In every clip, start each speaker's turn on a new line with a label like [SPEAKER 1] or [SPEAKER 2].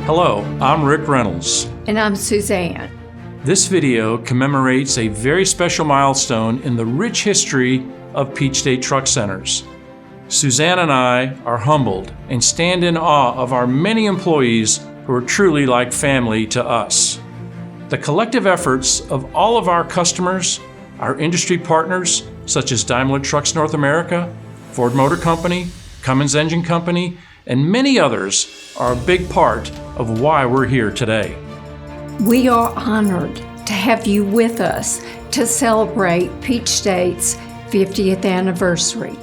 [SPEAKER 1] Hello, I'm Rick Reynolds.
[SPEAKER 2] And I'm Suzanne.
[SPEAKER 1] This video commemorates a very special milestone in the rich history of Peach State Truck Centers. Suzanne and I are humbled and stand in awe of our many employees who are truly like family to us. The collective efforts of all of our customers, our industry partners, such as Daimler Trucks North America, Ford Motor Company, Cummins Engine Company, and many others are a big part of why we're here today.
[SPEAKER 2] We are honored to have you with us to celebrate Peach State's 50th anniversary.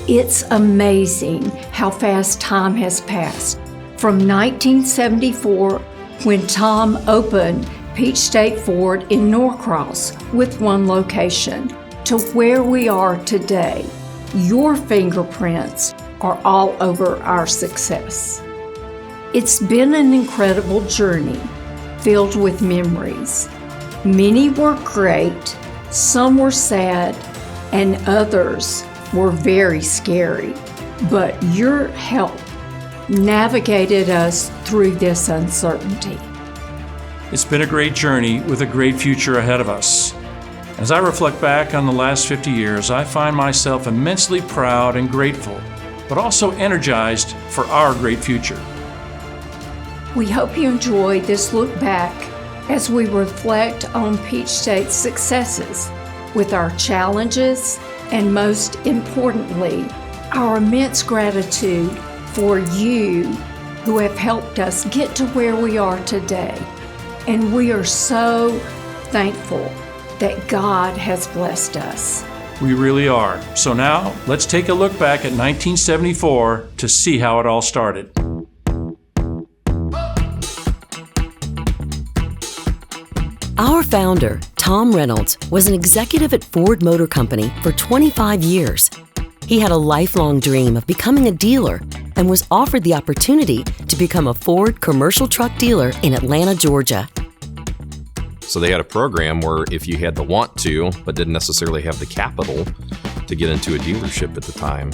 [SPEAKER 2] It's amazing how fast time has passed. From 1974, when Tom opened Peach State Ford in Norcross with one location, to where we are today. Your fingerprints are all over our success. It's been an incredible journey, filled with memories. Many were great, some were sad, and others were very scary. But your help navigated us through this uncertainty.
[SPEAKER 1] It's been a great journey with a great future ahead of us. As I reflect back on the last 50 years, I find myself immensely proud and grateful, but also energized for our great future.
[SPEAKER 2] We hope you enjoyed this look back as we reflect on Peach State's successes with our challenges and, most importantly, our immense gratitude for you who have helped us get to where we are today. And we are so thankful that God has blessed us.
[SPEAKER 1] We really are. So now, let's take a look back at 1974 to see how it all started.
[SPEAKER 3] Our founder, Tom Reynolds, was an executive at Ford Motor Company for 25 years. He had a lifelong dream of becoming a dealer and was offered the opportunity to become a Ford commercial truck dealer in Atlanta, Georgia.
[SPEAKER 4] So they had a program where if you had the want to, but didn't necessarily have the capital to get into a dealership at the time,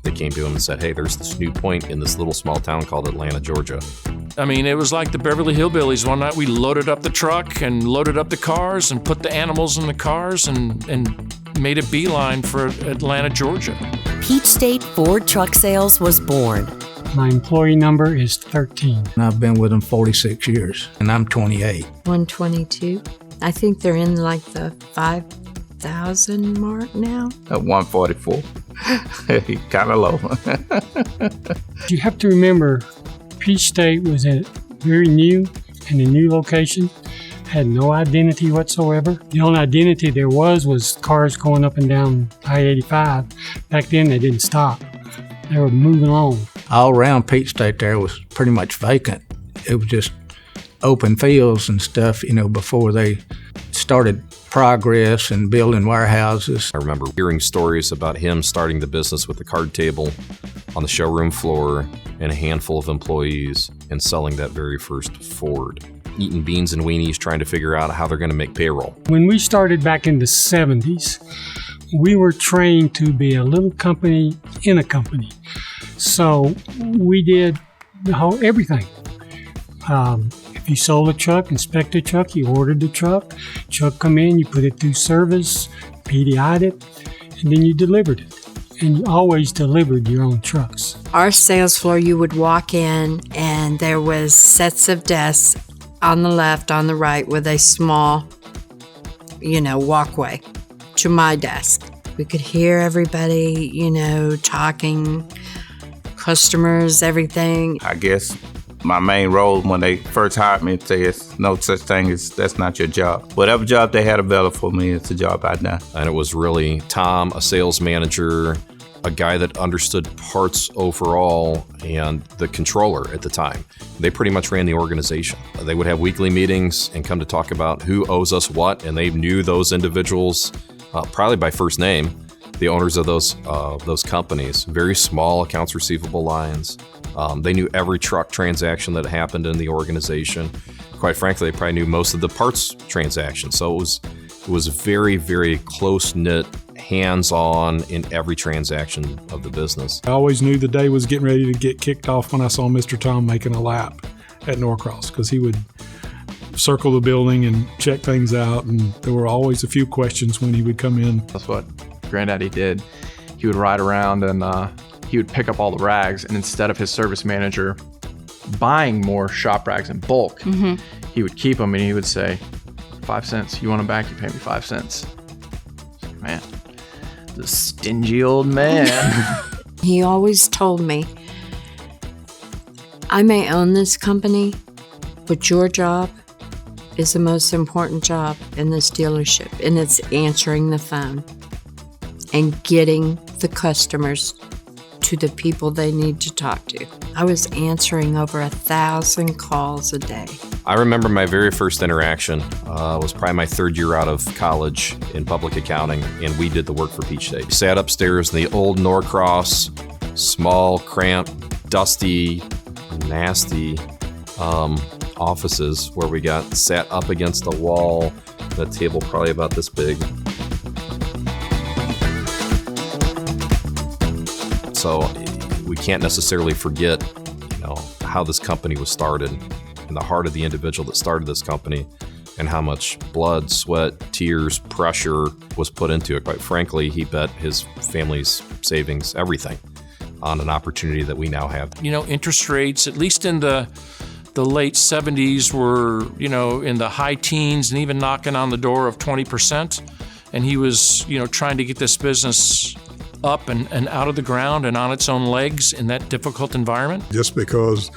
[SPEAKER 4] they came to him and said, hey, there's this new point in this little small town called Atlanta, Georgia.
[SPEAKER 1] I mean, it was like the Beverly Hillbillies. One night we loaded up the truck and loaded up the cars and put the animals in the cars and made a beeline for Atlanta, Georgia.
[SPEAKER 3] Peach State Ford Truck Sales was born.
[SPEAKER 5] My employee number is 13.
[SPEAKER 6] I've been with them 46 years, and I'm 28.
[SPEAKER 7] 122. I think they're in like the 5,000 mark now.
[SPEAKER 8] At 144. Kind of low.
[SPEAKER 5] You have to remember, Peach State was very new in a new location, had no identity whatsoever. The only identity there was cars going up and down I-85. Back then, they didn't stop. They were moving along.
[SPEAKER 6] All around Peach State there was pretty much vacant. It was just open fields and stuff, before they started progress and building warehouses.
[SPEAKER 4] I remember hearing stories about him starting the business with a card table on the showroom floor and a handful of employees and selling that very first Ford. Eating beans and weenies, trying to figure out how they're going to make payroll.
[SPEAKER 5] When we started back in the 70s, we were trained to be a little company in a company. So we did everything. If you sold a truck, inspected a truck, you ordered the truck come in, you put it through service, PDI'd it, and then you delivered it. And you always delivered your own trucks.
[SPEAKER 7] Our sales floor, you would walk in and there was sets of desks on the left, on the right, with a small, walkway to my desk. We could hear everybody, talking, customers, everything.
[SPEAKER 8] I guess my main role when they first hired me says no such thing as that's not your job. Whatever job they had available for me, it's a job I'd done.
[SPEAKER 4] And it was really Tom, a sales manager, a guy that understood parts overall, and the controller at the time. They pretty much ran the organization. They would have weekly meetings and come to talk about who owes us what, and they knew those individuals probably by first name, the owners of those companies. Very small accounts receivable lines. They knew every truck transaction that happened in the organization. Quite frankly, they probably knew most of the parts transactions. So it was very, very close-knit, hands-on in every transaction of the business.
[SPEAKER 9] I always knew the day was getting ready to get kicked off when I saw Mr. Tom making a lap. at Norcross because he would circle the building and check things out, and there were always a few questions when he would come in.
[SPEAKER 10] That's what Granddaddy did. He would ride around and he would pick up all the rags, and instead of his service manager buying more shop rags in bulk, he would keep them and he would say, 5 cents. You want them back? You pay me 5 cents. Man, the stingy old man.
[SPEAKER 7] He always told me, I may own this company, but your job is the most important job in this dealership, and it's answering the phone and getting the customers to the people they need to talk to. I was answering over 1,000 calls a day.
[SPEAKER 4] I remember my very first interaction was probably my third year out of college in public accounting, and we did the work for Peach State. We sat upstairs in the old Norcross, small, cramped, dusty, nasty offices where we got sat up against the wall, the table probably about this big. So we can't necessarily forget, how this company was started and the heart of the individual that started this company and how much blood, sweat, tears, pressure was put into it. Quite frankly, he bet his family's savings, everything, on an opportunity that we now have.
[SPEAKER 1] Interest rates, at least in the late 70s, were, in the high teens and even knocking on the door of 20%. And he was, trying to get this business up and out of the ground and on its own legs in that difficult environment.
[SPEAKER 11] Just because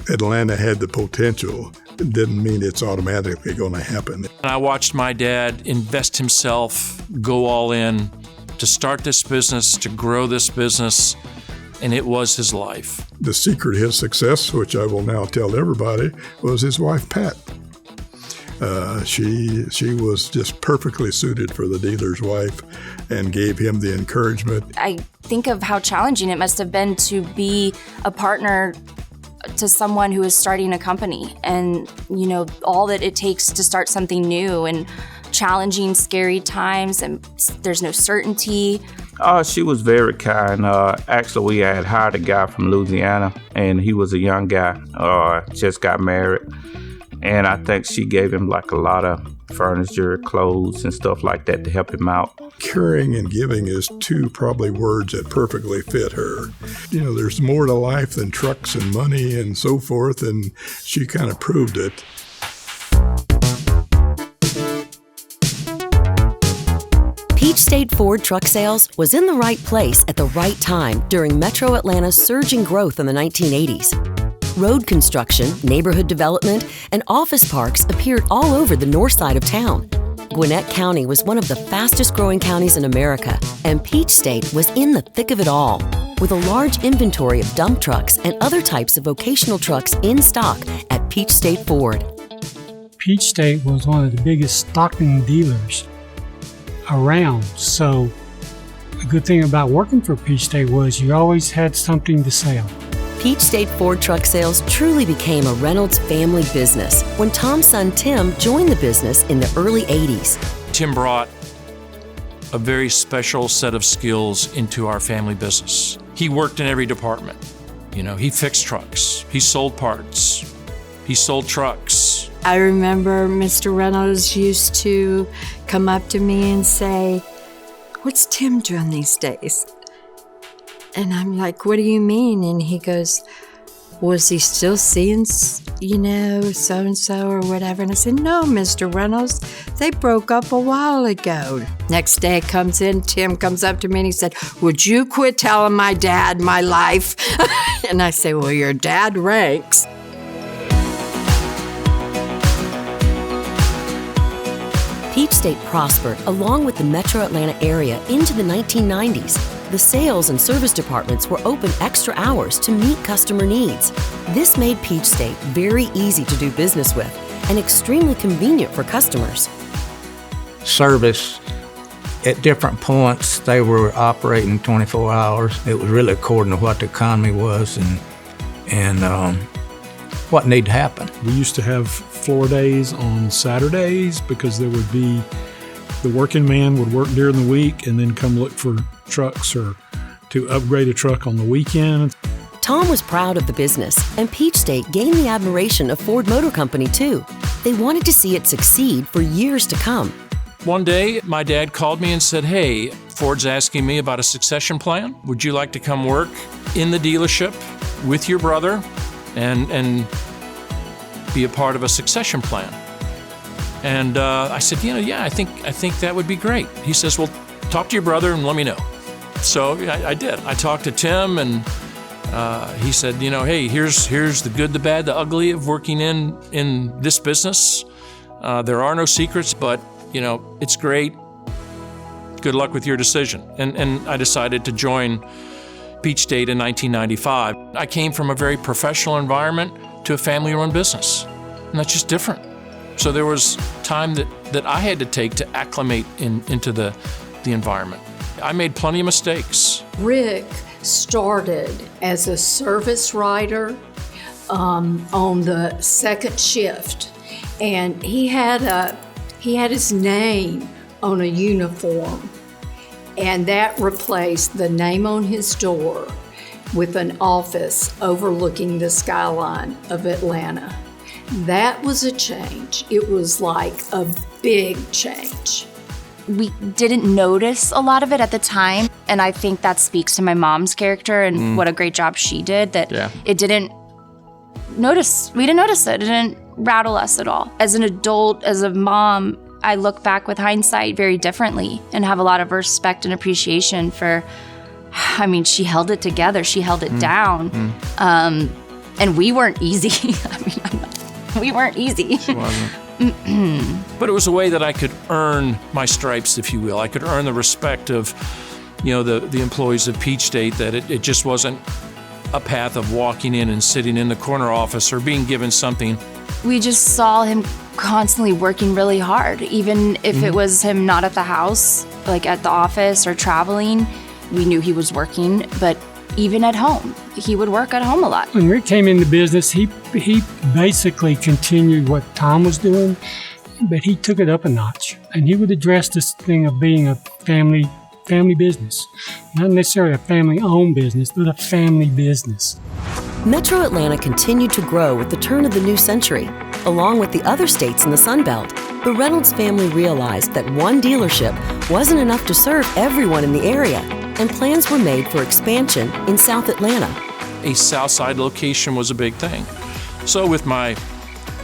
[SPEAKER 11] Atlanta had the potential didn't mean it's automatically going to happen.
[SPEAKER 1] And I watched my dad invest himself, go all in to start this business, to grow this business, and it was his life.
[SPEAKER 11] The secret of his success, which I will now tell everybody, was his wife, Pat. She was just perfectly suited for the dealer's wife and gave him the encouragement.
[SPEAKER 12] I think of how challenging it must have been to be a partner to someone who is starting a company and, all that it takes to start something new and challenging, scary times, and there's no certainty.
[SPEAKER 8] She was very kind. Actually, we had hired a guy from Louisiana, and he was a young guy, just got married. And I think she gave him a lot of furniture, clothes, and stuff like that to help him out.
[SPEAKER 11] Caring and giving is two probably words that perfectly fit her. There's more to life than trucks and money and so forth, and she kind of proved it.
[SPEAKER 3] Peach State Ford truck sales was in the right place at the right time during Metro Atlanta's surging growth in the 1980s. Road construction, neighborhood development, and office parks appeared all over the north side of town. Gwinnett County was one of the fastest growing counties in America, and Peach State was in the thick of it all, with a large inventory of dump trucks and other types of vocational trucks in stock at Peach State Ford.
[SPEAKER 5] Peach State was one of the biggest stocking dealers around, so the good thing about working for Peach State was you always had something to sell.
[SPEAKER 3] Peach State Ford truck sales truly became a Reynolds family business when Tom's son Tim joined the business in the early 80s.
[SPEAKER 1] Tim brought a very special set of skills into our family business. He worked in every department. He fixed trucks, he sold parts, he sold trucks.
[SPEAKER 7] I remember Mr. Reynolds used to come up to me and say, "What's Tim doing these days?" And I'm like, "What do you mean?" And he goes, "Was he still seeing, so-and-so or whatever?" And I said, "No, Mr. Reynolds, they broke up a while ago." Next day it comes in, Tim comes up to me and he said, "Would you quit telling my dad my life?" And I say, "Well, your dad ranks."
[SPEAKER 3] Peach State prospered along with the Metro Atlanta area into the 1990s. The sales and service departments were open extra hours to meet customer needs. This made Peach State very easy to do business with and extremely convenient for customers.
[SPEAKER 6] Service, at different points, they were operating 24 hours. It was really according to what the economy was and what needed to happen.
[SPEAKER 9] We used to have floor days on Saturdays because there would be the working man would work during the week and then come look for trucks or to upgrade a truck on the weekend.
[SPEAKER 3] Tom was proud of the business, and Peach State gained the admiration of Ford Motor Company, too. They wanted to see it succeed for years to come.
[SPEAKER 1] One day, my dad called me and said, "Hey, Ford's asking me about a succession plan. Would you like to come work in the dealership with your brother and be a part of a succession plan?" And I said, "Yeah, I think that would be great." He says, "Well, talk to your brother and let me know." So I did. I talked to Tim, and he said, "Hey, here's the good, the bad, the ugly of working in this business. There are no secrets, but it's great. Good luck with your decision." And I decided to join Peach State in 1995. I came from a very professional environment to a family-run business, and that's just different. So there was time that I had to take to acclimate into the environment. I made plenty of mistakes.
[SPEAKER 2] Rick started as a service writer on the second shift, and he had his name on a uniform, and that replaced the name on his door with an office overlooking the skyline of Atlanta. That was a change. It was like a big change.
[SPEAKER 12] We didn't notice a lot of it at the time, and I think that speaks to my mom's character and what a great job she did, that we didn't notice it. It didn't rattle us at all. As an adult, as a mom, I look back with hindsight very differently and have a lot of respect and appreciation for, she held it together. She held it down. And we weren't easy. We weren't easy.
[SPEAKER 10] She wasn't.
[SPEAKER 1] But it was a way that I could earn my stripes, if you will. I could earn the respect of, the employees of Peach State, that it just wasn't a path of walking in and sitting in the corner office or being given something.
[SPEAKER 12] We just saw him constantly working really hard, even if it was him not at the house, like at the office or traveling. We knew he was working, but even at home, he would work at home a lot.
[SPEAKER 5] When Rick came into business, he basically continued what Tom was doing, but he took it up a notch. And he would address this thing of being a family business. Not necessarily a family-owned business, but a family business.
[SPEAKER 3] Metro Atlanta continued to grow with the turn of the new century. Along with the other states in the Sun Belt, the Reynolds family realized that one dealership wasn't enough to serve everyone in the area, and plans were made for expansion in South Atlanta.
[SPEAKER 1] A Southside location was a big thing. So with my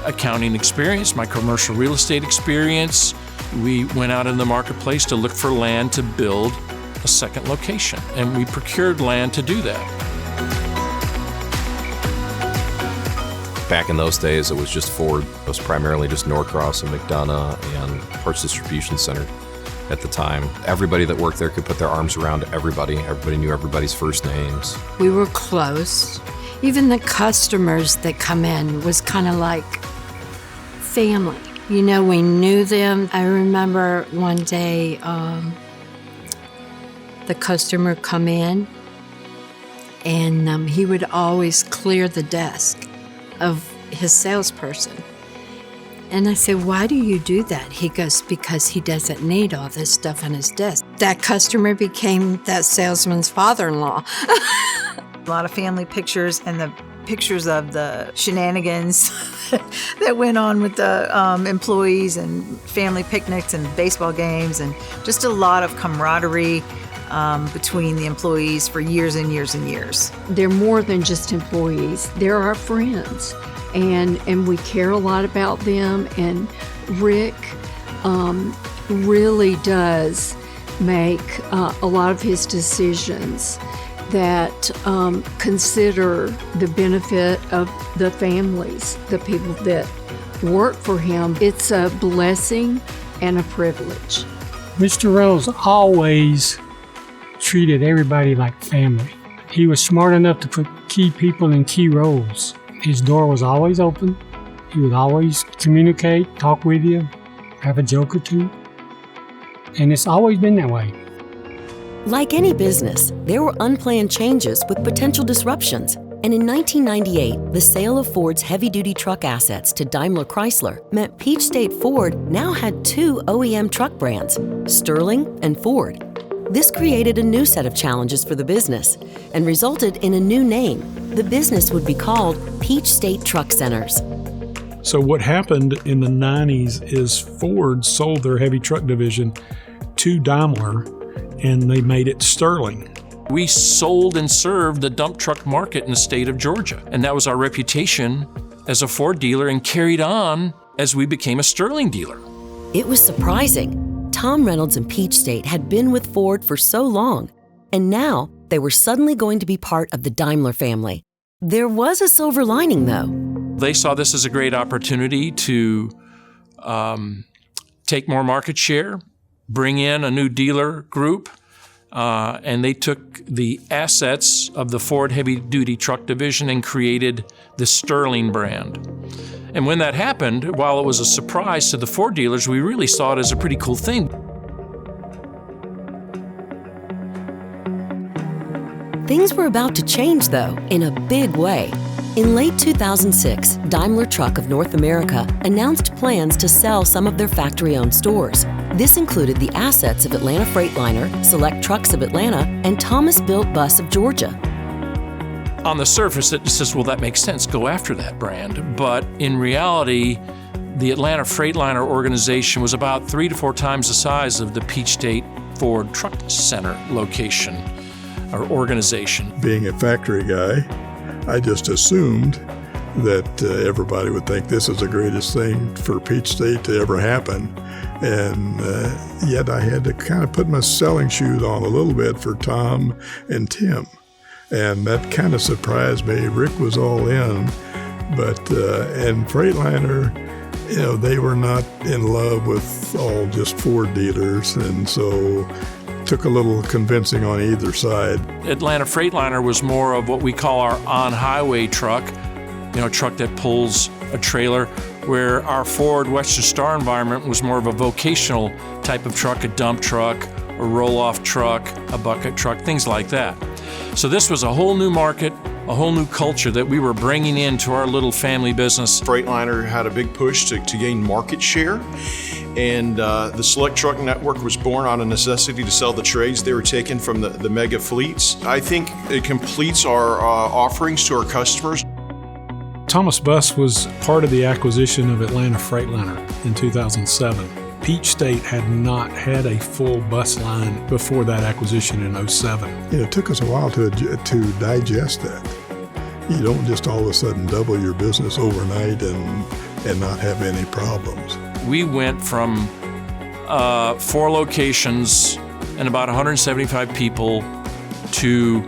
[SPEAKER 1] accounting experience, my commercial real estate experience, we went out in the marketplace to look for land to build a second location, and we procured land to do that.
[SPEAKER 4] Back in those days, it was just Ford. It was primarily just Norcross and McDonough and Parts Distribution Center at the time. Everybody that worked there could put their arms around everybody. Everybody knew everybody's first names.
[SPEAKER 7] We were close. Even the customers that come in was kind of like family. We knew them. I remember one day the customer come in, and he would always clear the desk of his salesperson. And I said, "Why do you do that?" He goes, "Because he doesn't need all this stuff on his desk." That customer became that salesman's father-in-law.
[SPEAKER 13] A lot of family pictures and the pictures of the shenanigans that went on with the employees, and family picnics and baseball games, and just a lot of camaraderie between the employees for years and years and years.
[SPEAKER 2] They're more than just employees. They're our friends, and we care a lot about them. And Rick really does make a lot of his decisions that consider the benefit of the families, the people that work for him. It's a blessing and a privilege.
[SPEAKER 5] Mr. Reynolds always treated everybody like family. He was smart enough to put key people in key roles. His door was always open. He would always communicate, talk with you, have a joke or two. And it's always been that way.
[SPEAKER 3] Like any business, there were unplanned changes with potential disruptions. And in 1998, the sale of Ford's heavy-duty truck assets to Daimler Chrysler meant Peach State Ford now had two OEM truck brands, Sterling and Ford. This created a new set of challenges for the business and resulted in a new name. The business would be called Peach State Truck Centers.
[SPEAKER 9] So what happened in the 90s is Ford sold their heavy truck division to Daimler, and they made it Sterling.
[SPEAKER 1] We sold and served the dump truck market in the state of Georgia, and that was our reputation as a Ford dealer and carried on as we became a Sterling dealer.
[SPEAKER 3] It was surprising. Tom Reynolds and Peach State had been with Ford for so long, and now they were suddenly going to be part of the Daimler family. There was a silver lining, though.
[SPEAKER 1] They saw this as a great opportunity to take more market share, bring in a new dealer group, and they took the assets of the Ford heavy-duty truck division and created the Sterling brand. And when that happened, while it was a surprise to the Ford dealers, we really saw it as a pretty cool thing.
[SPEAKER 3] Things were about to change, though, in a big way. In late 2006, Daimler Truck of North America announced plans to sell some of their factory-owned stores. This included the assets of Atlanta Freightliner, Select Trucks of Atlanta, and Thomas Built Bus of Georgia.
[SPEAKER 1] On the surface, it says, well, that makes sense, go after that brand. But in reality, the Atlanta Freightliner organization was about 3 to 4 times the size of the Peach State Ford Truck Center location or organization.
[SPEAKER 11] Being a factory guy, I just assumed that everybody would think this is the greatest thing for Peach State to ever happen. And yet I had to kind of put my selling shoes on a little bit for Tom and Tim. And that kind of surprised me. Rick was all in, but and Freightliner, they were not in love with all just Ford dealers, and so took a little convincing on either side.
[SPEAKER 1] Atlanta Freightliner was more of what we call our on-highway truck, a truck that pulls a trailer, where our Ford Western Star environment was more of a vocational type of truck, a dump truck, a roll-off truck, a bucket truck, things like that. So this was a whole new market, a whole new culture that we were bringing into our little family business.
[SPEAKER 14] Freightliner had a big push to gain market share, and the Select Truck Network was born on a necessity to sell the trades they were taking from the mega fleets. I think it completes our offerings to our customers.
[SPEAKER 9] Thomas Bus was part of the acquisition of Atlanta Freightliner in 2007. Peach State had not had a full bus line before that acquisition in 2007.
[SPEAKER 11] It took us a while to digest that. You don't just all of a sudden double your business overnight and not have any problems.
[SPEAKER 1] We went from 4 locations and about 175 people to,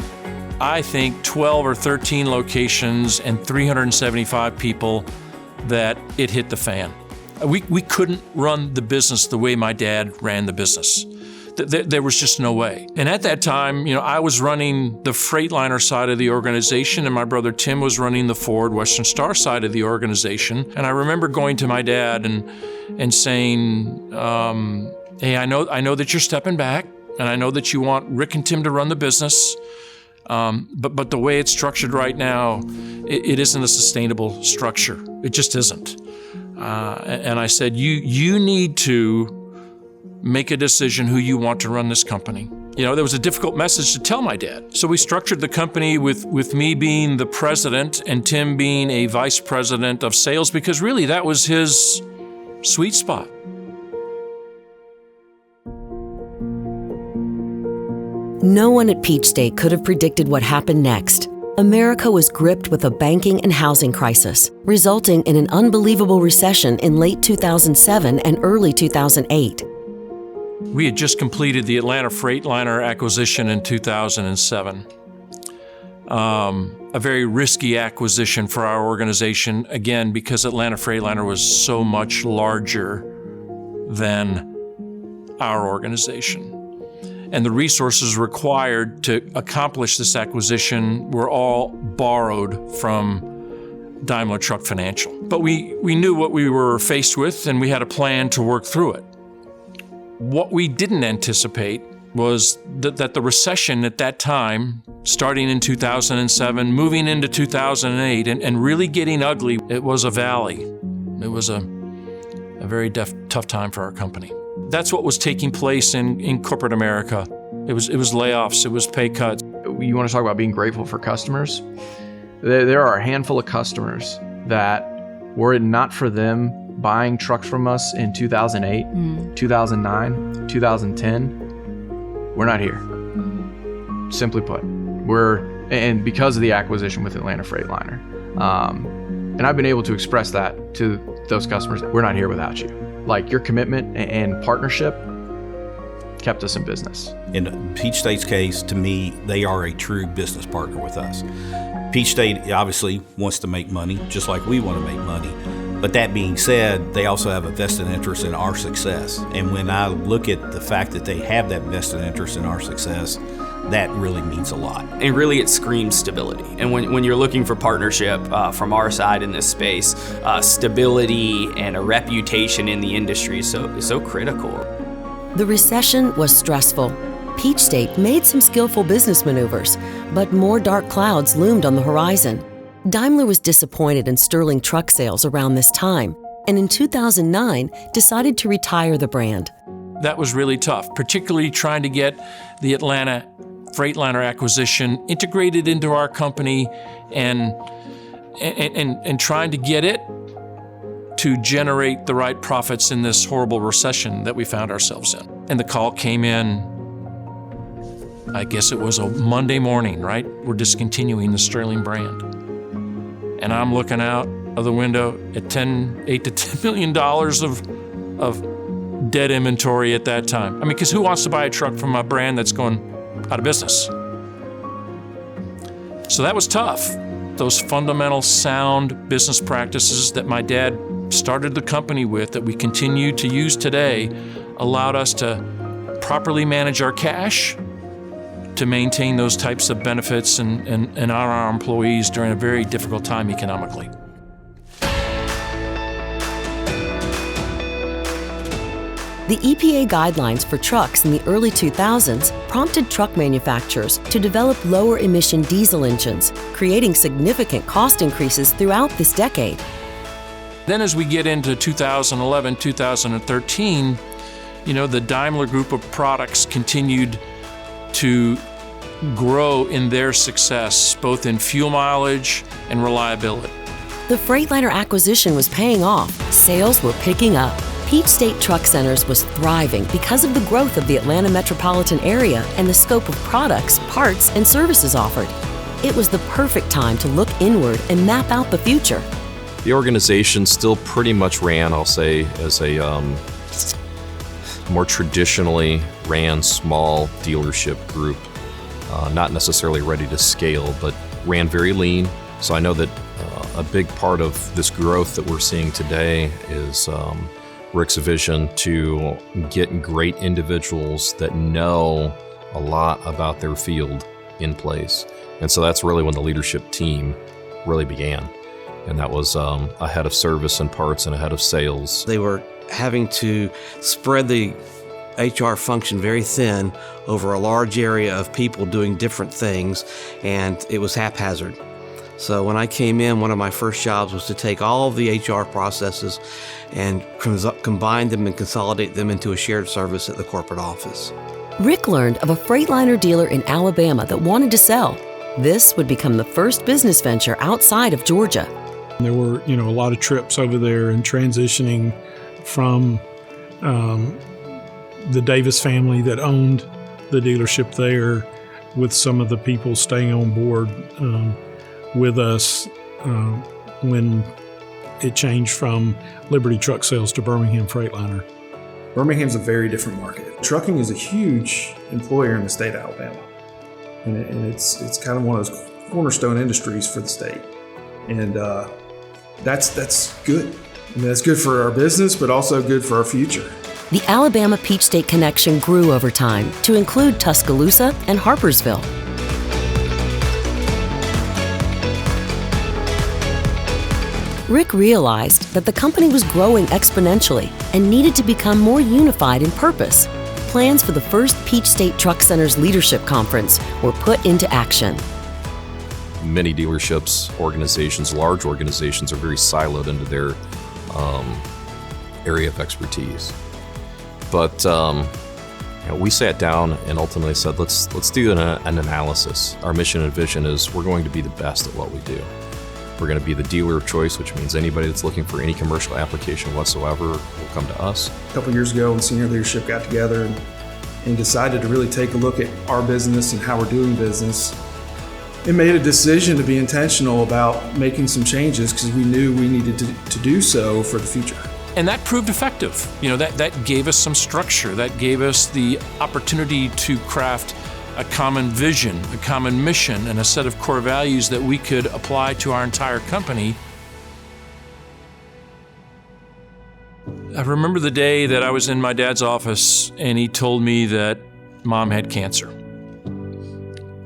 [SPEAKER 1] I think, 12 or 13 locations and 375 people that it hit the fan. We couldn't run the business the way my dad ran the business. There was just no way. And at that time, I was running the Freightliner side of the organization, and my brother Tim was running the Ford Western Star side of the organization. And I remember going to my dad and saying, hey, I know that you're stepping back, and I know that you want Rick and Tim to run the business. But the way it's structured right now, it isn't a sustainable structure. It just isn't. And I said, you need to make a decision who you want to run this company. There was a difficult message to tell my dad. So we structured the company with me being the president and Tim being a vice president of sales, because really that was his sweet spot.
[SPEAKER 3] No one at Peach State could have predicted what happened next. America was gripped with a banking and housing crisis, resulting in an unbelievable recession in late 2007 and early 2008.
[SPEAKER 1] We had just completed the Atlanta Freightliner acquisition in 2007. A very risky acquisition for our organization, again, because Atlanta Freightliner was so much larger than our organization. And the resources required to accomplish this acquisition were all borrowed from Daimler Truck Financial. But we knew what we were faced with, and we had a plan to work through it. What we didn't anticipate was that the recession at that time, starting in 2007, moving into 2008, and really getting ugly, it was a valley. It was a very tough time for our company. That's what was taking place in corporate America. It was layoffs. It was pay cuts.
[SPEAKER 10] You want to talk about being grateful for customers? There are a handful of customers that, were it not for them buying trucks from us in 2008, 2009, 2010, we're not here. Simply put, and because of the acquisition with Atlanta Freightliner. And I've been able to express that to those customers. We're not here without you. Like, your commitment and partnership kept us in business.
[SPEAKER 15] In Peach State's case, to me, they are a true business partner with us. Peach State obviously wants to make money, just like we want to make money. But that being said, they also have a vested interest in our success. And when I look at the fact that they have that vested interest in our success, that really means a lot.
[SPEAKER 16] And really, it screams stability. And when you're looking for partnership from our side in this space, stability and a reputation in the industry is so critical.
[SPEAKER 3] The recession was stressful. Peach State made some skillful business maneuvers, but more dark clouds loomed on the horizon. Daimler was disappointed in Sterling truck sales around this time, and in 2009 decided to retire the brand.
[SPEAKER 1] That was really tough, particularly trying to get the Atlanta Freightliner acquisition integrated into our company and trying to get it to generate the right profits in this horrible recession that we found ourselves in. And the call came in, I guess it was a Monday morning, right? We're discontinuing the Sterling brand. And I'm looking out of the window at $8 to $10 million of dead inventory at that time. I mean, because who wants to buy a truck from a brand that's going out of business? So that was tough. Those fundamental sound business practices that my dad started the company with, that we continue to use today, allowed us to properly manage our cash, to maintain those types of benefits and honor our employees during a very difficult time economically.
[SPEAKER 3] The EPA guidelines for trucks in the early 2000s prompted truck manufacturers to develop lower emission diesel engines, creating significant cost increases throughout this decade.
[SPEAKER 1] Then as we get into 2011, 2013, the Daimler group of products continued to grow in their success, both in fuel mileage and reliability.
[SPEAKER 3] The Freightliner acquisition was paying off. Sales were picking up. Peach State Truck Centers was thriving because of the growth of the Atlanta metropolitan area and the scope of products, parts, and services offered. It was the perfect time to look inward and map out the future.
[SPEAKER 4] The organization still pretty much ran, I'll say, as a more traditionally ran small dealership group, not necessarily ready to scale, but ran very lean. So I know that a big part of this growth that we're seeing today is Rick's vision to get great individuals that know a lot about their field in place. And so that's really when the leadership team really began. And that was a head of service and parts and a head of sales.
[SPEAKER 17] They were having to spread the HR function very thin over a large area of people doing different things, and it was haphazard. So when I came in, one of my first jobs was to take all of the HR processes and combine them and consolidate them into a shared service at the corporate office.
[SPEAKER 3] Rick learned of a Freightliner dealer in Alabama that wanted to sell. This would become the first business venture outside of Georgia.
[SPEAKER 9] There were, a lot of trips over there and transitioning from the Davis family that owned the dealership there, with some of the people staying on board with us when it changed from Liberty Truck Sales to Birmingham Freightliner.
[SPEAKER 18] Birmingham's a very different market. Trucking is a huge employer in the state of Alabama, and it's kind of one of those cornerstone industries for the state, and that's good. I mean, that's good for our business, but also good for our future.
[SPEAKER 3] The Alabama Peach State connection grew over time to include Tuscaloosa and Harpersville. Rick realized that the company was growing exponentially and needed to become more unified in purpose. Plans for the first Peach State Truck Centers Leadership Conference were put into action.
[SPEAKER 4] Many dealerships, organizations, large organizations are very siloed into their area of expertise. But We sat down and ultimately said, let's do an analysis. Our mission and vision is we're going to be the best at what we do. We're going to be the dealer of choice, which means anybody that's looking for any commercial application whatsoever will come to us.
[SPEAKER 18] A couple years ago, when senior leadership got together and decided to really take a look at our business and how we're doing business, it made a decision to be intentional about making some changes because we knew we needed to do so for the future.
[SPEAKER 1] And that proved effective. That gave us some structure. That gave us the opportunity to craft a common vision, a common mission, and a set of core values that we could apply to our entire company. I remember the day that I was in my dad's office and he told me that Mom had cancer.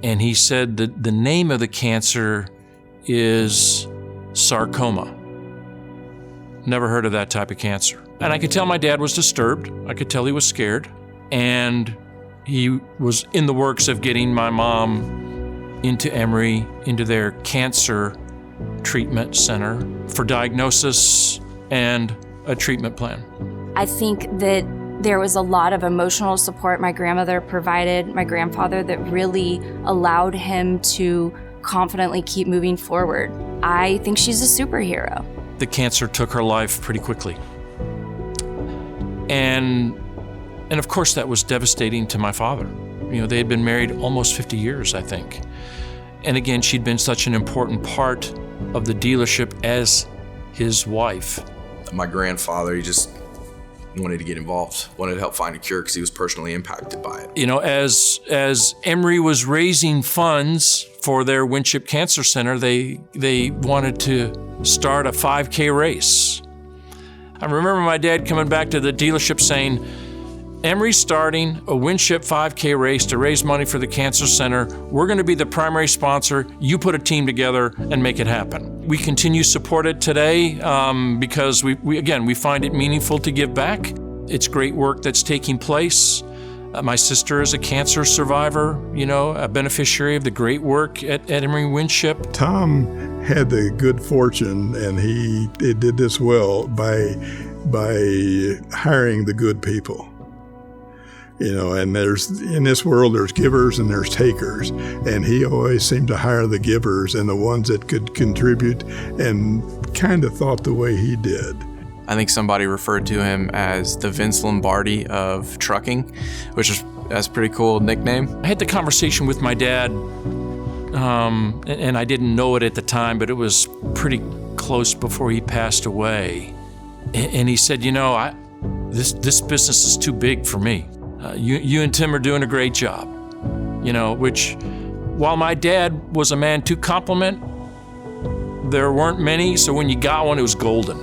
[SPEAKER 1] And he said that the name of the cancer is sarcoma. Never heard of that type of cancer. And I could tell my dad was disturbed. I could tell he was scared. And he was in the works of getting my mom into Emory, into their cancer treatment center for diagnosis and a treatment plan.
[SPEAKER 12] I think that there was a lot of emotional support my grandmother provided, my grandfather, that really allowed him to confidently keep moving forward. I think she's a superhero.
[SPEAKER 1] The cancer took her life pretty quickly. And of course that was devastating to my father. They had been married almost 50 years, I think. And again, she'd been such an important part of the dealership as his wife.
[SPEAKER 19] My grandfather, he just wanted to get involved, wanted to help find a cure because he was personally impacted by it.
[SPEAKER 1] As Emory was raising funds for their Winship Cancer Center, they wanted to start a 5K race. I remember my dad coming back to the dealership saying, Emory's starting a Winship 5K race to raise money for the Cancer Center. We're going to be the primary sponsor. You put a team together and make it happen. We continue to support it today because we find it meaningful to give back. It's great work that's taking place. My sister is a cancer survivor, a beneficiary of the great work at Emory Winship.
[SPEAKER 11] Tom had the good fortune, and he did this well by hiring the good people. And in this world, there's givers and there's takers. And he always seemed to hire the givers and the ones that could contribute and kind of thought the way he did.
[SPEAKER 10] I think somebody referred to him as the Vince Lombardi of trucking, that's a pretty cool nickname.
[SPEAKER 1] I had the conversation with my dad, and I didn't know it at the time, but it was pretty close before he passed away. And he said, this business is too big for me. You and Tim are doing a great job, which, while my dad was a man to compliment, there weren't many, so when you got one, it was golden.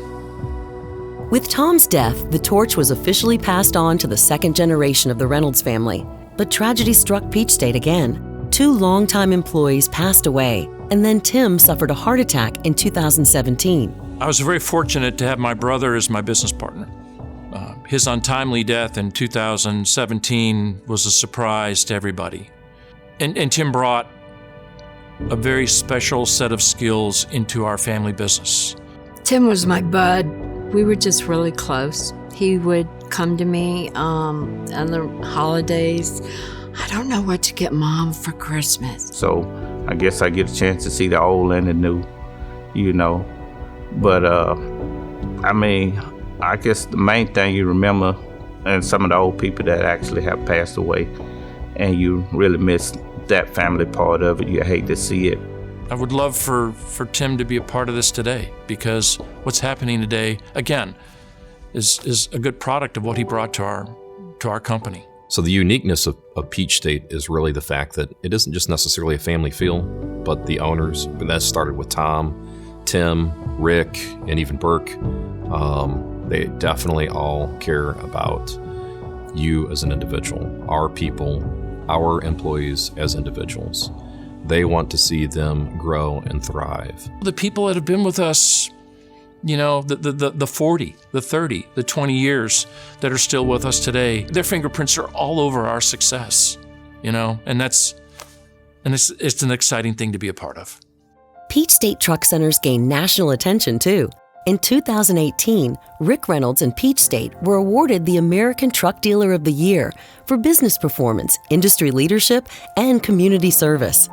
[SPEAKER 3] With Tom's death, the torch was officially passed on to the second generation of the Reynolds family. But tragedy struck Peach State again. 2 longtime employees passed away, and then Tim suffered a heart attack in 2017.
[SPEAKER 1] I was very fortunate to have my brother as my business partner. His untimely death in 2017 was a surprise to everybody. And Tim brought a very special set of skills into our family business.
[SPEAKER 7] Tim was my bud. We were just really close. He would come to me on the holidays. I don't know what to get Mom for Christmas.
[SPEAKER 8] So I guess I get a chance to see the old and the new, But, I guess the main thing you remember, and some of the old people that actually have passed away, and you really miss that family part of it. You hate to see it.
[SPEAKER 1] I would love for Tim to be a part of this today, because what's happening today, again, is a good product of what he brought to our company.
[SPEAKER 4] So the uniqueness of Peach State is really the fact that it isn't just necessarily a family feel, but the owners, that started with Tom, Tim, Rick, and even Burke, they definitely all care about you as an individual, our people, our employees as individuals. They want to see them grow and thrive.
[SPEAKER 1] The people that have been with us, the 40, the 30, the 20 years that are still with us today, their fingerprints are all over our success, and it's an exciting thing to be a part of.
[SPEAKER 3] Peach State Truck Centers gained national attention too. In 2018, Rick Reynolds and Peach State were awarded the American Truck Dealer of the Year for business performance, industry leadership, and community service.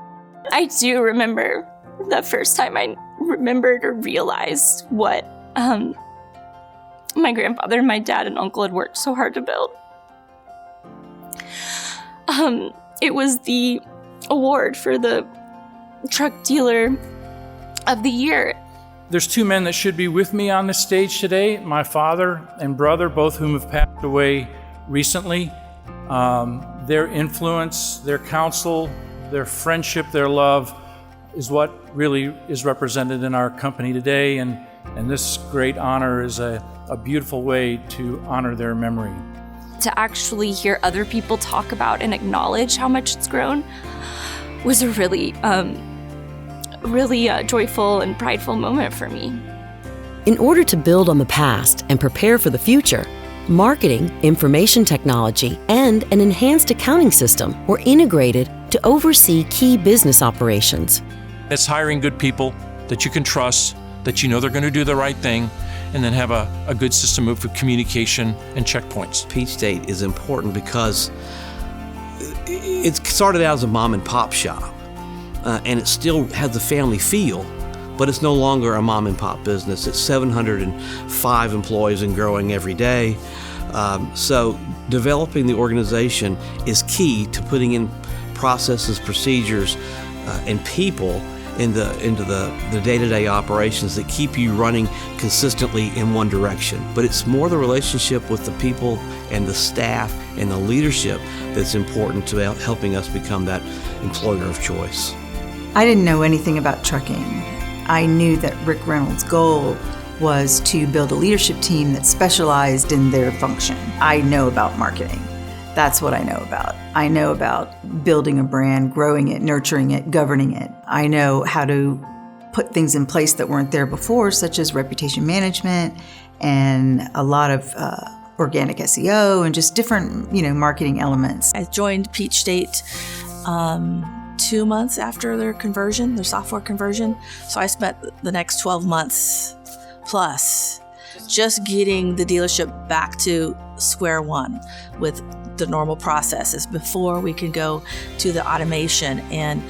[SPEAKER 12] I do remember the first time I remembered or realized what my grandfather, my dad, and uncle had worked so hard to build. It was the award for the Truck Dealer of the Year.
[SPEAKER 1] There's two men that should be with me on this stage today, my father and brother, both whom have passed away recently. Their influence, their counsel, their friendship, their love is what really is represented in our company today, and this great honor is a beautiful way to honor their memory.
[SPEAKER 12] To actually hear other people talk about and acknowledge how much it's grown was a really joyful and prideful moment for me.
[SPEAKER 3] In order to build on the past and prepare for the future, marketing, information technology, and an enhanced accounting system were integrated to oversee key business operations.
[SPEAKER 1] It's hiring good people that you can trust, that you know they're going to do the right thing, and then have a good system of communication and checkpoints.
[SPEAKER 17] Peach State is important because it started out as a mom and pop shop. And it still has the family feel, but it's no longer a mom and pop business. It's 705 employees and growing every day. So developing the organization is key to putting in processes, procedures, and people into the day-to-day operations that keep you running consistently in one direction. But it's more the relationship with the people and the staff and the leadership that's important to helping us become that employer of choice.
[SPEAKER 13] I didn't know anything about trucking. I knew that Rick Reynolds' goal was to build a leadership team that specialized in their function. I know about marketing. That's what I know about. I know about building a brand, growing it, nurturing it, governing it. I know how to put things in place that weren't there before, such as reputation management and a lot of organic SEO and just different, marketing elements.
[SPEAKER 20] I joined Peach State 2 months after their conversion, their software conversion. So I spent the next 12 months plus just getting the dealership back to square one with the normal processes before we can go to the automation and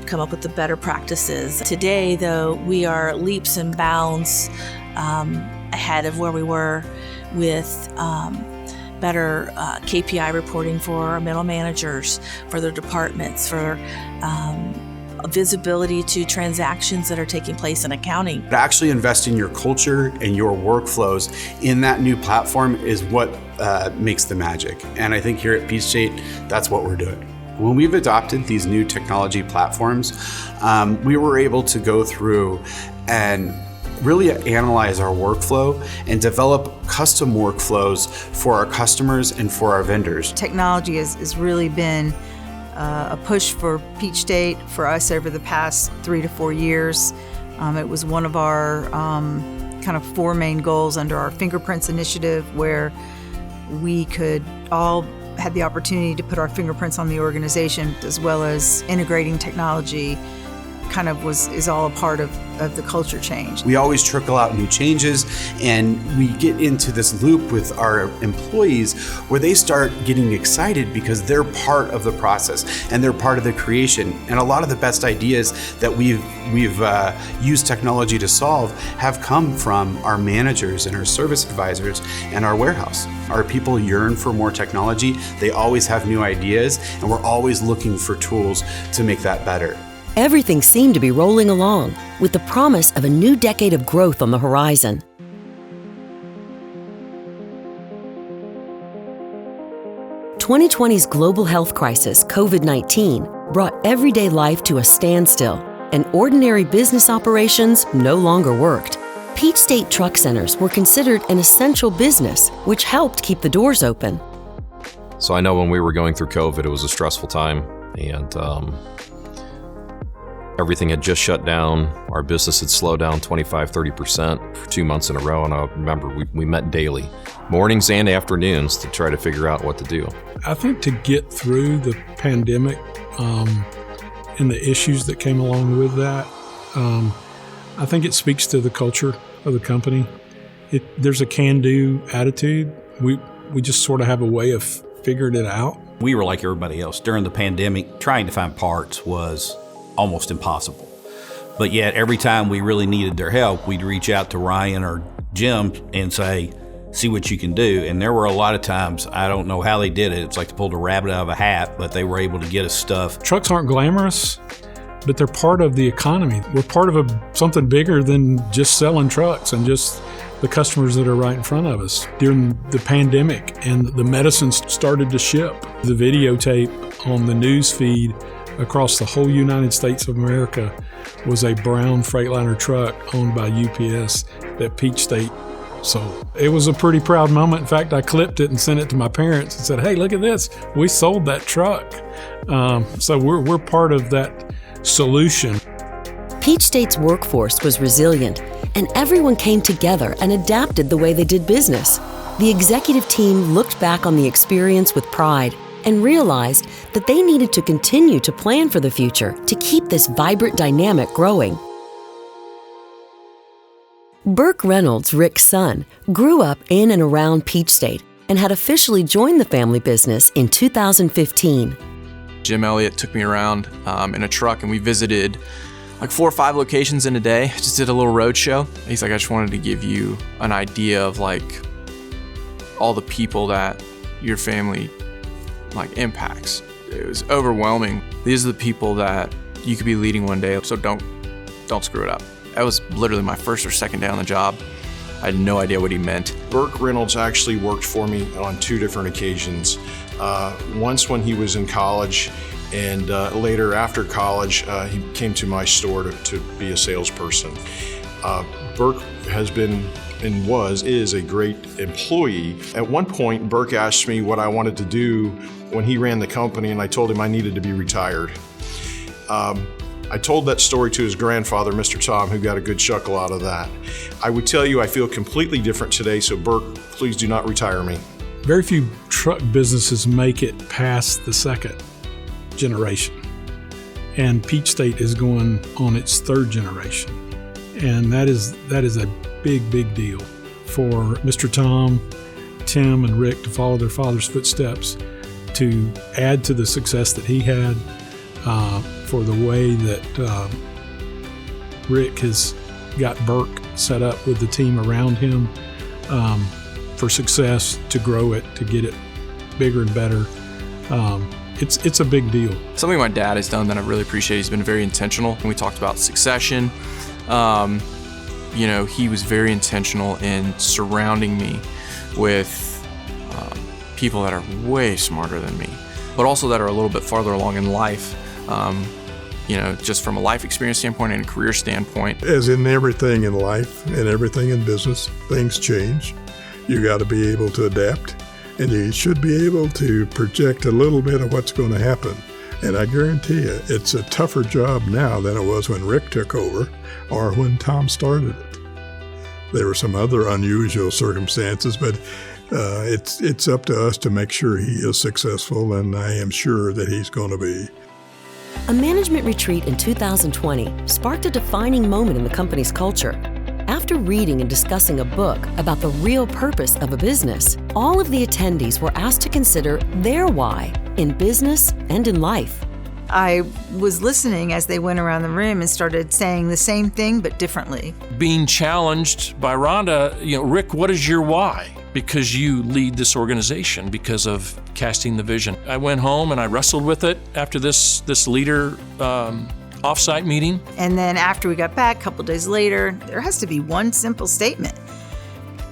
[SPEAKER 20] come up with the better practices. Today, though, we are leaps and bounds ahead of where we were with better KPI reporting for our middle managers, for their departments, for visibility to transactions that are taking place in accounting.
[SPEAKER 21] To actually invest in your culture and your workflows in that new platform is what makes the magic. And I think here at Peach State, that's what we're doing. When we've adopted these new technology platforms, we were able to go through and really analyze our workflow and develop custom workflows for our customers and for our vendors.
[SPEAKER 13] Technology has really been a push for Peach State for us over the past 3 to 4 years. It was one of our kind of 4 main goals under our Fingerprints initiative, where we could all had the opportunity to put our fingerprints on the organization, as well as integrating technology kind of is all a part of the culture change.
[SPEAKER 21] We always trickle out new changes, and we get into this loop with our employees where they start getting excited because they're part of the process and they're part of the creation. And a lot of the best ideas that we've used technology to solve have come from our managers and our service advisors and our warehouse. Our people yearn for more technology. They always have new ideas, and we're always looking for tools to make that better.
[SPEAKER 3] Everything seemed to be rolling along, with the promise of a new decade of growth on the horizon. "2020's global health crisis, COVID-19, brought everyday life to a standstill, and ordinary business operations no longer worked. Peach State Truck Centers were considered an essential business, which helped keep the doors open.
[SPEAKER 4] So I know when we were going through COVID, it was a stressful time, and everything had just shut down. Our business had slowed down 25-30% for 2 months in a row, and I remember we met daily, mornings and afternoons, to try to figure out what to do.
[SPEAKER 9] I think to get through the pandemic and the issues that came along with that, I think it speaks to the culture of the company. There's a can-do attitude. We just sort of have a way of figuring it out.
[SPEAKER 15] We were like everybody else. During the pandemic, trying to find parts was almost impossible. But yet, every time we really needed their help, we'd reach out to Ryan or Jim and say, see what you can do. And there were a lot of times, I don't know how they did it. It's like they pulled a rabbit out of a hat, but they were able to get us stuff.
[SPEAKER 9] Trucks aren't glamorous, but they're part of the economy. We're part of something bigger than just selling trucks and just the customers that are right in front of us. During the pandemic and the medicines started to ship, the videotape on the news feed across the whole United States of America was a brown Freightliner truck owned by UPS that Peach State sold. It was a pretty proud moment. In fact, I clipped it and sent it to my parents and said, hey, look at this. We sold that truck. So we're part of that solution.
[SPEAKER 3] Peach State's workforce was resilient, and everyone came together and adapted the way they did business. The executive team looked back on the experience with pride and realized that they needed to continue to plan for the future to keep this vibrant dynamic growing. Burke Reynolds, Rick's son, grew up in and around Peach State and had officially joined the family business in 2015.
[SPEAKER 10] Jim Elliott took me around in a truck, and we visited like 4 or 5 locations in a day. Just did a little road show. He's like, I just wanted to give you an idea of like all the people that your family like impacts. It was overwhelming. These are the people that you could be leading one day, so don't screw it up. That was literally my first or second day on the job. I had no idea what he meant.
[SPEAKER 14] Burke Reynolds actually worked for me on 2 different occasions. Once when he was in college, and later after college, he came to my store to be a salesperson. Burke has been and is a great employee. At one point, Burke asked me what I wanted to do when he ran the company, and I told him I needed to be retired. I told that story to his grandfather, Mr. Tom, who got a good chuckle out of that. I would tell you I feel completely different today, so Burke, please do not retire me.
[SPEAKER 9] Very few truck businesses make it past the second generation. And Peach State is going on its 3rd generation. And that is a big deal for Mr. Tom, Tim, and Rick to follow their father's footsteps, to add to the success that he had, for the way that Rick has got Burke set up with the team around him for success, to grow it, to get it bigger and better. It's a big deal.
[SPEAKER 10] Something my dad has done that I really appreciate, he's been very intentional. When we talked about succession, he was very intentional in surrounding me with people that are way smarter than me, but also that are a little bit farther along in life, just from a life experience standpoint and a career standpoint.
[SPEAKER 11] As in everything in life and everything in business, things change. You got to be able to adapt, and you should be able to project a little bit of what's going to happen. And I guarantee you, it's a tougher job now than it was when Rick took over or when Tom started it. There were some other unusual circumstances, but it's up to us to make sure he is successful, and I am sure that he's going to be.
[SPEAKER 3] A management retreat in 2020 sparked a defining moment in the company's culture. After reading and discussing a book about the real purpose of a business, all of the attendees were asked to consider their why in business and in life.
[SPEAKER 13] I was listening as they went around the room and started saying the same thing but differently.
[SPEAKER 1] Being challenged by Rhonda, Rick, what is your why? Because you lead this organization, because of casting the vision. I went home and I wrestled with it after this leader offsite meeting.
[SPEAKER 13] And then after we got back, a couple days later, there has to be one simple statement,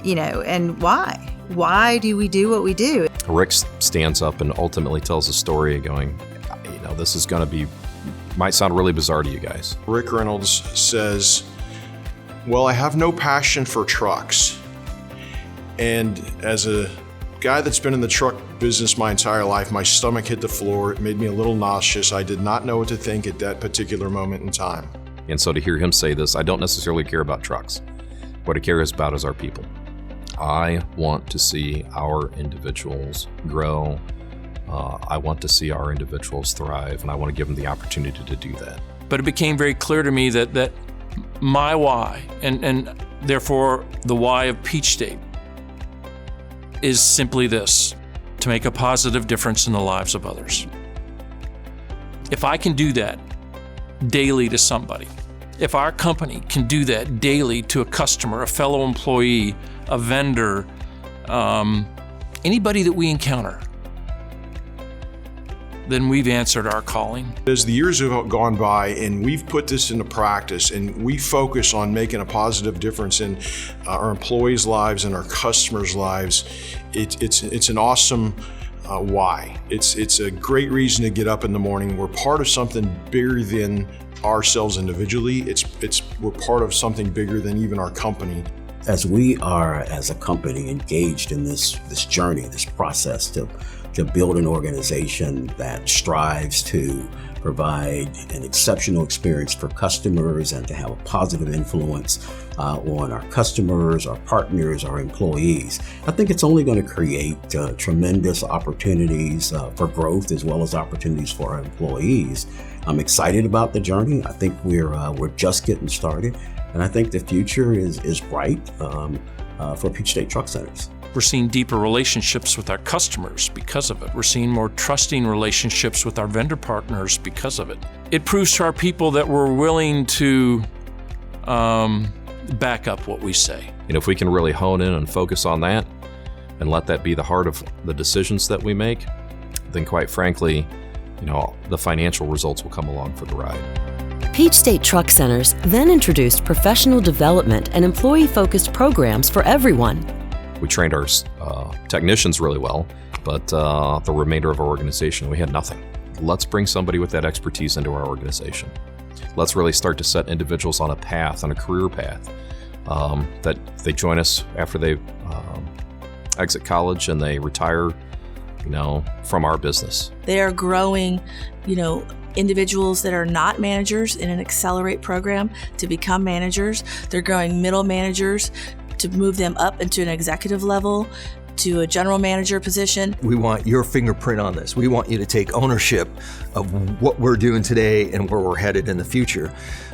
[SPEAKER 13] and why? Why do we do what we do?
[SPEAKER 4] Rick stands up and ultimately tells a story going, this is going to be, might sound really bizarre to you guys.
[SPEAKER 14] Rick Reynolds says, well, I have no passion for trucks. And as a guy that's been in the truck business my entire life, my stomach hit the floor. It made me a little nauseous. I did not know what to think at that particular moment in time.
[SPEAKER 4] And so to hear him say this, I don't necessarily care about trucks. What I care about is our people. I want to see our individuals grow. I want to see our individuals thrive, and I want to give them the opportunity to do that.
[SPEAKER 1] But it became very clear to me that my why, and Therefore, the why of Peach State is simply this: to make a positive difference in the lives of others. If I can do that daily to somebody, if our company can do that daily to a customer, a fellow employee, a vendor, anybody that we encounter, then we've answered our calling.
[SPEAKER 14] As the years have gone by and we've put this into practice and we focus on making a positive difference in our employees' lives and our customers' lives, it's an awesome why. It's a great reason to get up in the morning. We're part of something bigger than ourselves individually. We're part of something bigger than even our company.
[SPEAKER 6] As we are, as a company, engaged in this journey, this process to build an organization that strives to provide an exceptional experience for customers and to have a positive influence on our customers, our partners, our employees, I think it's only going to create tremendous opportunities for growth as well as opportunities for our employees. I'm excited about the journey. I think we're just getting started, and I think the future is bright for Peach State Truck Centers.
[SPEAKER 1] We're seeing deeper relationships with our customers because of it. We're seeing more trusting relationships with our vendor partners because of it. It proves to our people that we're willing to back up what we say.
[SPEAKER 4] And if we can really hone in and focus on that and let that be the heart of the decisions that we make, then quite frankly, the financial results will come along for the ride.
[SPEAKER 3] Peach State Truck Centers then introduced professional development and employee-focused programs for everyone.
[SPEAKER 4] We trained our technicians really well, but the remainder of our organization, we had nothing. Let's bring somebody with that expertise into our organization. Let's really start to set individuals on a path, on a career path, that they join us after they exit college and they retire, from our business.
[SPEAKER 20] They are growing, individuals that are not managers in an Accelerate program to become managers. They're growing middle managers to move them up into an executive level, to a general manager position.
[SPEAKER 22] We want your fingerprint on this. We want you to take ownership of what we're doing today and where we're headed in the future.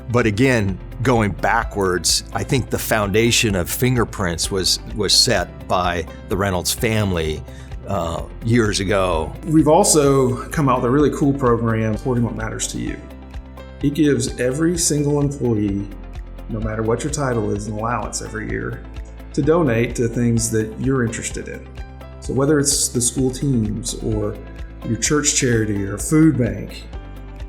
[SPEAKER 22] But again, going backwards, I think the foundation of fingerprints was set by the Reynolds family years ago.
[SPEAKER 18] We've also come out with a really cool program, Supporting What Matters to You. It gives every single employee, no matter what your title is, an allowance every year to donate to things that you're interested in. So whether it's the school teams or your church charity or food bank,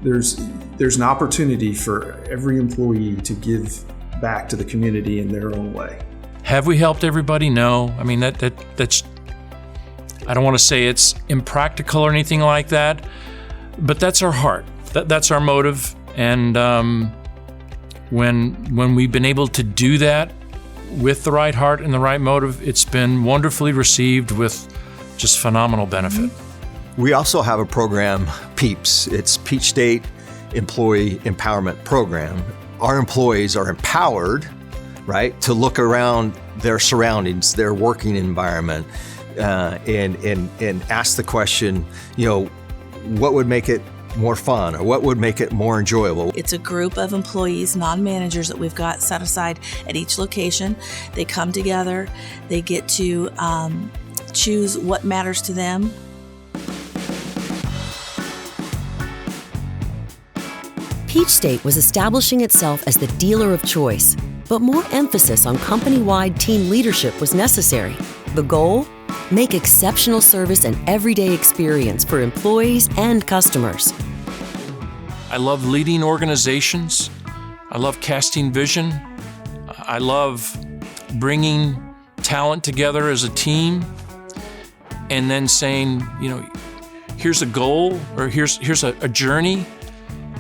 [SPEAKER 18] there's an opportunity for every employee to give back to the community in their own way.
[SPEAKER 1] Have we helped everybody? No. I mean, that's, I don't want to say it's impractical or anything like that, but that's our heart. That's our motive. And when we've been able to do that with the right heart and the right motive, it's been wonderfully received with just phenomenal benefit.
[SPEAKER 22] We also have a program, PEEPS. It's Peach State Employee Empowerment Program. Our employees are empowered, right, to look around their surroundings, their working environment, and ask the question, what would make it more fun, or what would make it more enjoyable?
[SPEAKER 20] It's a group of employees, non-managers, that we've got set aside at each location. They come together, they get to choose what matters to them.
[SPEAKER 3] Peach State was establishing itself as the dealer of choice, but more emphasis on company-wide team leadership was necessary. The goal? Make exceptional service an everyday experience for employees and customers.
[SPEAKER 1] I love leading organizations. I love casting vision. I love bringing talent together as a team and then saying, here's a goal, or here's a journey.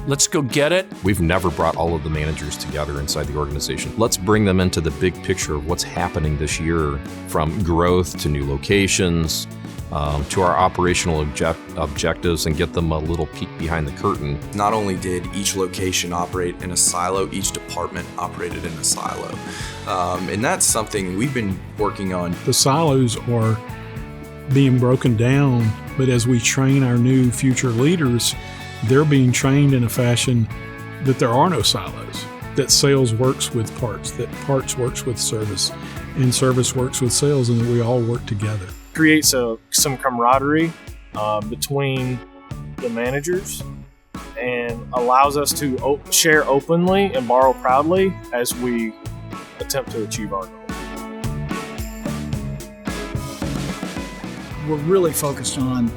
[SPEAKER 1] Let's go get it.
[SPEAKER 4] We've never brought all of the managers together inside the organization. Let's bring them into the big picture of what's happening this year, from growth to new locations, to our operational objectives, and get them a little peek behind the curtain.
[SPEAKER 19] Not only did each location operate in a silo, each department operated in a silo. And that's something we've been working on.
[SPEAKER 9] The silos are being broken down, but as we train our new future leaders, they're being trained in a fashion that there are no silos. that sales works with parts, that parts works with service, and service works with sales, and that we all work together.
[SPEAKER 2] Creates some camaraderie between the managers and allows us to share openly and borrow proudly as we attempt to achieve our goal.
[SPEAKER 5] We're really focused on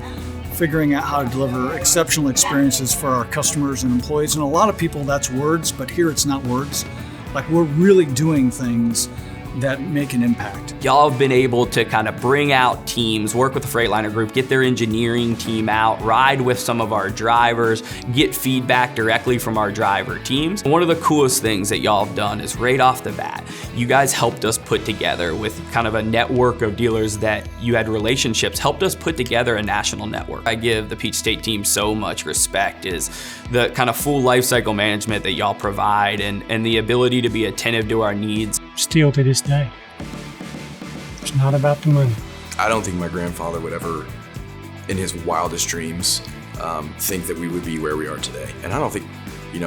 [SPEAKER 5] figuring out how to deliver exceptional experiences for our customers and employees. And a lot of people, that's words, but here it's not words. Like, we're really doing things that make an impact.
[SPEAKER 16] Y'all have been able to kind of bring out teams, work with the Freightliner group, get their engineering team out, ride with some of our drivers, get feedback directly from our driver teams. One of the coolest things that y'all have done is right off the bat, you guys helped us put together with kind of a network of dealers that you had relationships, helped us put together a national network. I give the Peach State team so much respect, is the kind of full life cycle management that y'all provide and the ability to be attentive to our needs.
[SPEAKER 23] Still to this day, it's not about the money.
[SPEAKER 19] I don't think my grandfather would ever, in his wildest dreams, think that we would be where we are today. And I don't think,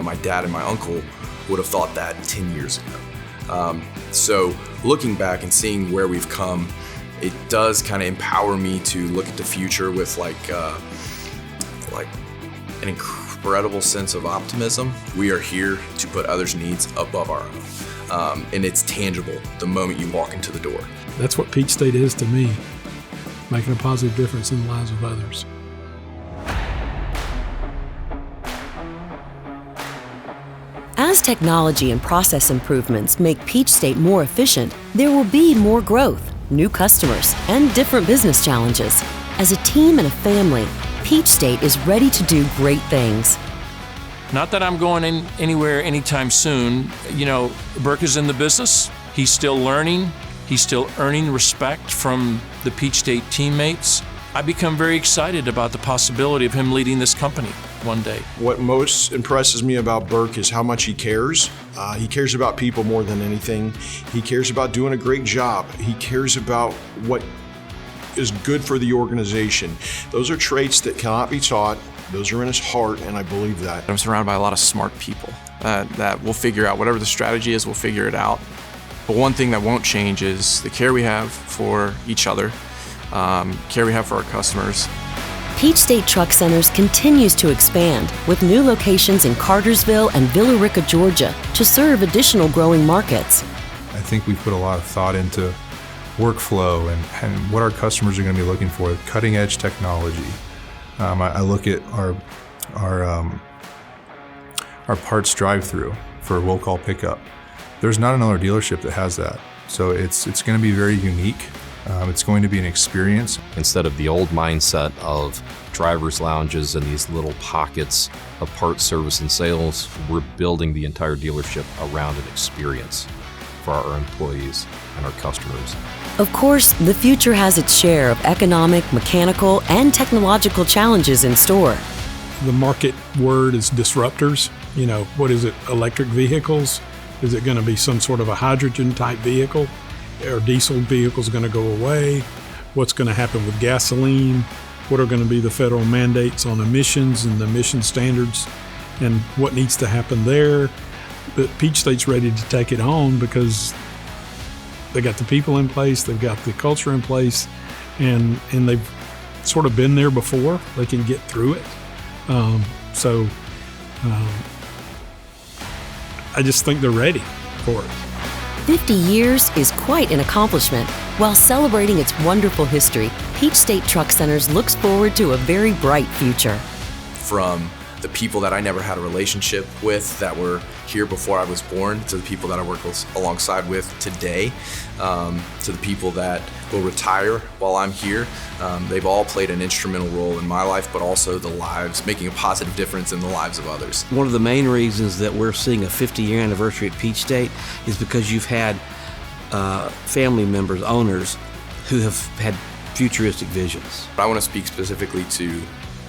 [SPEAKER 19] my dad and my uncle would have thought that 10 years ago. So looking back and seeing where we've come, it does kind of empower me to look at the future with like an incredible sense of optimism. We are here to put others' needs above our own. And it's tangible the moment you walk into the door.
[SPEAKER 9] That's what Peach State is to me, making a positive difference in the lives of others.
[SPEAKER 3] As technology and process improvements make Peach State more efficient, there will be more growth, new customers, and different business challenges. As a team and a family, Peach State is ready to do great things.
[SPEAKER 1] Not that I'm going anywhere anytime soon. Burke is in the business. He's still learning. He's still earning respect from the Peach State teammates. I become very excited about the possibility of him leading this company one day.
[SPEAKER 14] What most impresses me about Burke is how much he cares. He cares about people more than anything. He cares about doing a great job. He cares about what is good for the organization. Those are traits that cannot be taught. Those are in his heart, and I believe that.
[SPEAKER 10] I'm surrounded by a lot of smart people that will figure out whatever the strategy is, we'll figure it out. But one thing that won't change is the care we have for each other, care we have for our customers.
[SPEAKER 3] Peach State Truck Centers continues to expand with new locations in Cartersville and Villa Rica, Georgia, to serve additional growing markets.
[SPEAKER 24] I think we put a lot of thought into workflow and what our customers are going to be looking for, cutting edge technology. I look at our parts drive-through for will call pickup. There's not another dealership that has that, so it's going to be very unique. It's going to be an experience.
[SPEAKER 4] Instead of the old mindset of driver's lounges and these little pockets of parts, service, and sales, we're building the entire dealership around an experience for our employees and our customers.
[SPEAKER 3] Of course, the future has its share of economic, mechanical, and technological challenges in store.
[SPEAKER 9] The market word is disruptors. What is it? Electric vehicles? Is it going to be some sort of a hydrogen type vehicle? Are diesel vehicles going to go away? What's going to happen with gasoline? What are going to be the federal mandates on emissions and the emission standards? And what needs to happen there? But Peach State's ready to take it on because they got the people in place, they've got the culture in place, and they've sort of been there before. They can get through it. I just think they're ready for it.
[SPEAKER 3] 50 years is quite an accomplishment. While celebrating its wonderful history, Peach State Truck Centers looks forward to a very bright future.
[SPEAKER 19] From the people that I never had a relationship with that were here before I was born, to the people that I work alongside with today, to the people that will retire while I'm here. They've all played an instrumental role in my life, but also making a positive difference in the lives of others.
[SPEAKER 17] One of the main reasons that we're seeing a 50-year anniversary at Peach State is because you've had family members, owners, who have had futuristic visions.
[SPEAKER 19] I want to speak specifically to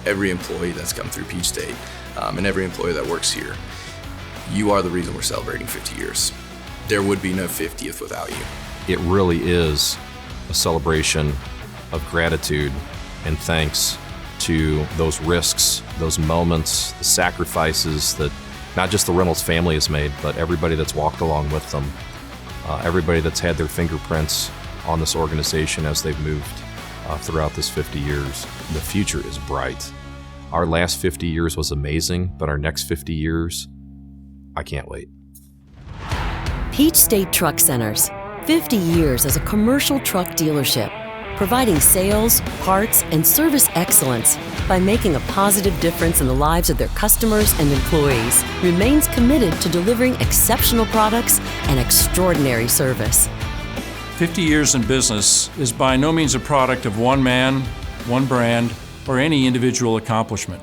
[SPEAKER 19] every employee that's come through Peach State and every employee that works here. You are the reason we're celebrating 50 years. There would be no 50th without you.
[SPEAKER 4] It really is a celebration of gratitude and thanks to those risks, those moments, the sacrifices that not just the Reynolds family has made, but everybody that's walked along with them, everybody that's had their fingerprints on this organization as they've moved throughout this 50 years. The future is bright. Our last 50 years was amazing, but our next 50 years, I can't wait.
[SPEAKER 3] Peach State Truck Centers, 50 years as a commercial truck dealership, providing sales, parts, and service excellence by making a positive difference in the lives of their customers and employees, remains committed to delivering exceptional products and extraordinary service.
[SPEAKER 1] 50 years in business is by no means a product of one man, one brand, or any individual accomplishment.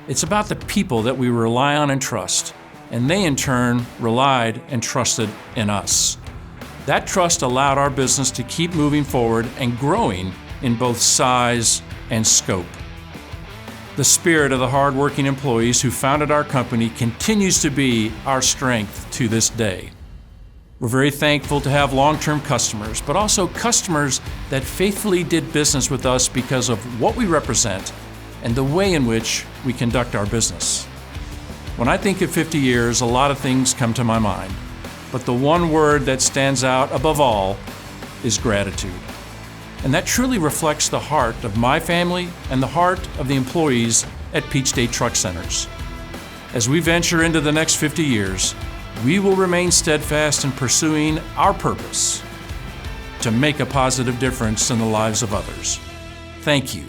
[SPEAKER 1] It's about the people that we rely on and trust, and they in turn relied and trusted in us. That trust allowed our business to keep moving forward and growing in both size and scope. The spirit of the hardworking employees who founded our company continues to be our strength to this day. We're very thankful to have long-term customers, but also customers that faithfully did business with us because of what we represent and the way in which we conduct our business. When I think of 50 years, a lot of things come to my mind, but the one word that stands out above all is gratitude. And that truly reflects the heart of my family and the heart of the employees at Peach State Truck Centers. As we venture into the next 50 years, we will remain steadfast in pursuing our purpose to make a positive difference in the lives of others. Thank you